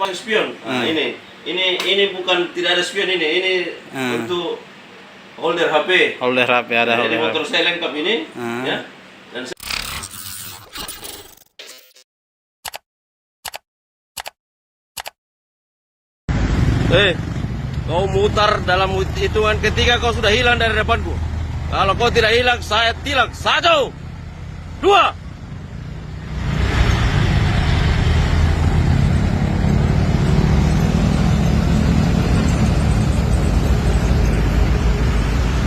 pasang spion. Nah, ini bukan tidak ada spion ini untuk holder HP. Holder HP ada. Jadi Holder motor saya lengkap ini, ya. Dan kau mutar dalam hitungan ketiga kau sudah hilang dari depanku. Kalau kau tidak hilang, saya tilang. 1, 2.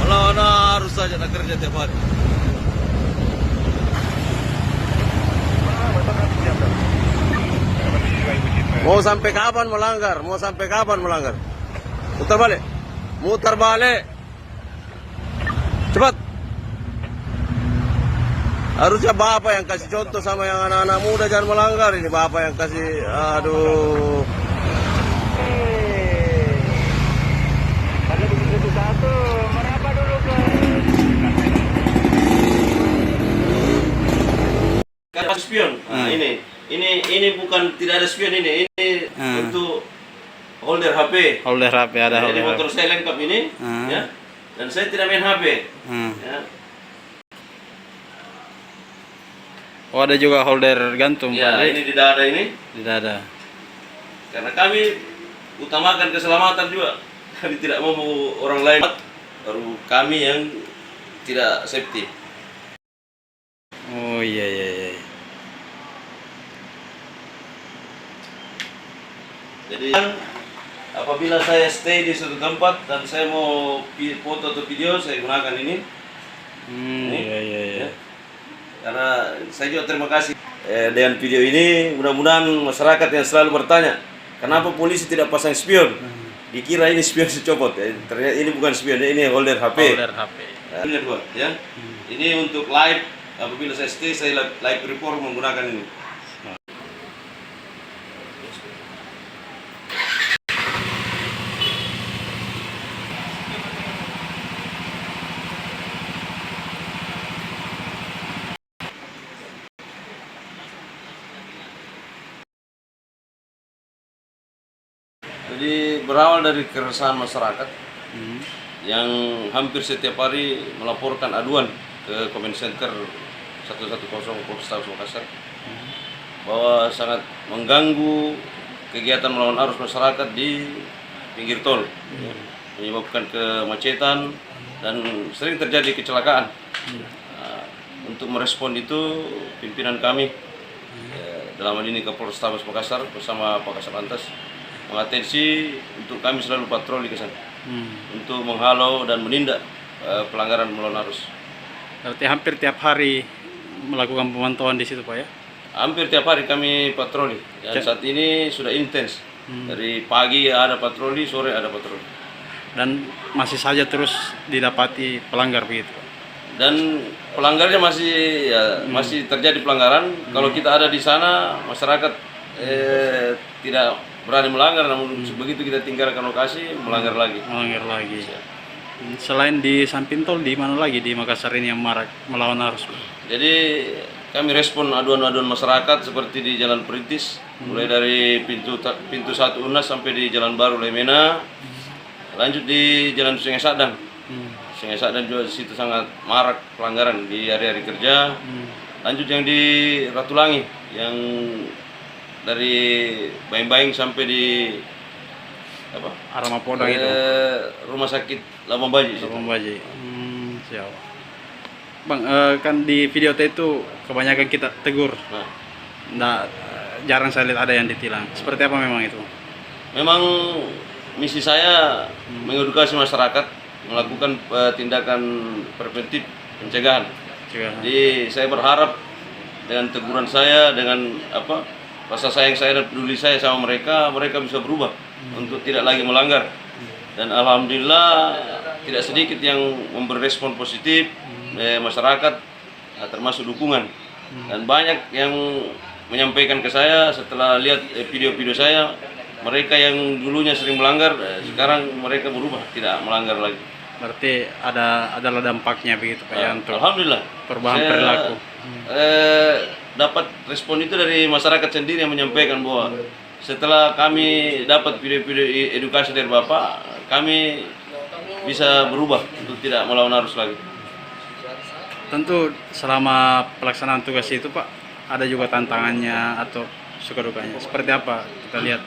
Malah harus saja nak kerja tiap hari. Mau sampai kapan melanggar? Mau sampai kapan melanggar? Mutar balik. Mutar balik. Cepat. Harusnya bapak yang kasih contoh sama yang anak-anak muda, jangan melanggar. Ini bapak yang kasih, aduh. Ada begitu satu, meraba dulu ke. Kan spion. Nah, ini bukan tidak ada spion ini untuk holder HP. Holder HP ada. Jadi Holder motor HP. saya lengkap ini, ya. Dan saya tidak main HP. Ya. Oh, ada juga holder gantung. Ya, Pak. ini di dada ini. Di dada. Karena kami utamakan keselamatan juga. Kami tidak mau orang lain, baru kami yang tidak safety. Oh iya. Jadi apabila saya stay di suatu tempat dan saya mau foto atau video, saya gunakan ini. Iya. Ya. Karena saya juga terima kasih dengan video ini. Mudah-mudahan masyarakat yang selalu bertanya, kenapa polisi tidak pasang spion? Dikira ini spion secopot. Ternyata ini bukan spion, ini holder HP. Holder HP. Ini dua, ya. Ini untuk live. Apabila saya stay, saya live report menggunakan ini. Jadi berawal dari keresahan masyarakat yang hampir setiap hari melaporkan aduan ke Comment Center 110 Polrestabes Makassar bahwa sangat mengganggu kegiatan melawan arus masyarakat di pinggir tol, menyebabkan kemacetan dan sering terjadi kecelakaan. Untuk merespon itu, pimpinan kami dalam hal ini Kapolrestabes Makassar bersama Pak Kasatlantas mengatensi untuk kami selalu patroli ke sana untuk menghalau dan menindak pelanggaran melawan arus. Berarti hampir tiap hari melakukan pemantauan di situ, Pak, ya? Hampir tiap hari kami patroli. Dan saat ini sudah intens. Dari pagi ada patroli, sore ada patroli. Dan masih saja terus didapati pelanggar begitu. Dan pelanggarnya masih terjadi pelanggaran. Kalau kita ada di sana, masyarakat tidak berani melanggar, namun begitu kita tinggalkan lokasi, melanggar lagi. Selain di samping tol, di mana lagi di Makassar ini yang marak melawan arus? Jadi kami respon aduan-aduan masyarakat seperti di Jalan Perintis, mulai dari pintu 1 Unas sampai di Jalan Baru Lemena, lanjut di Jalan Sungai Sadang. Sungai Sadang juga di situ sangat marak pelanggaran di hari-hari kerja. Lanjut yang di Ratulangi, yang dari Baing-Baing sampai di Arah Mapolda itu. Rumah sakit Labuan Baji. Siap. Bang, kan di video itu kebanyakan kita tegur. Jarang saya lihat ada yang ditilang. Seperti apa memang itu? Memang misi saya mengedukasi masyarakat melakukan tindakan preventif pencegahan. Jadi saya berharap dengan teguran saya, dengan rasa sayang saya dan peduli saya sama mereka bisa berubah untuk tidak lagi melanggar. Dan alhamdulillah tidak sedikit yang memberi respon positif masyarakat, termasuk dukungan. Dan banyak yang menyampaikan ke saya setelah lihat video-video saya, mereka yang dulunya sering melanggar sekarang mereka berubah, tidak melanggar lagi. Berarti adalah dampaknya begitu, Pak, ya, untuk alhamdulillah perubahan perilaku. Dapat respon itu dari masyarakat sendiri yang menyampaikan bahwa setelah kami dapat video-video edukasi dari Bapak, kami bisa berubah untuk tidak melawan arus lagi. Tentu selama pelaksanaan tugas itu Pak, ada juga tantangannya atau suka dukanya. Seperti apa kita lihat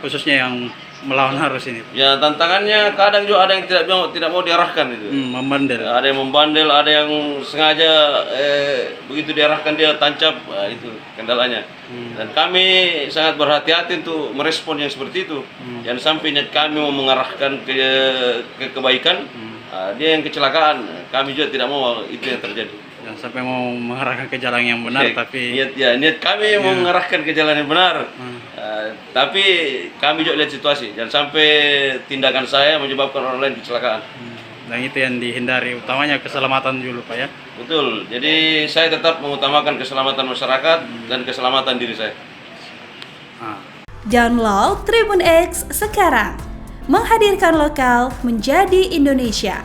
khususnya yang melawan arus ini? Ya tantangannya kadang juga ada yang tidak mau diarahkan itu. Membandel. Ada yang membandel, ada yang sengaja begitu diarahkan dia tancap, itu kendalanya. Dan kami sangat berhati-hati untuk merespon yang seperti itu. Jangan sampai niat kami mau mengarahkan ke kebaikan, dia yang kecelakaan. Kami juga tidak mau itu yang terjadi. Jangan sampai mau mengarahkan ke jalan yang benar, tapi niat kami mau mengarahkan ke jalan yang benar. Tapi kami juga lihat situasi. Jangan sampai tindakan saya menyebabkan orang lain kecelakaan. Dan itu yang dihindari, utamanya keselamatan dulu Pak ya. Betul. Jadi saya tetap mengutamakan keselamatan masyarakat dan keselamatan diri saya. Download Tribun X sekarang. Menghadirkan lokal menjadi Indonesia.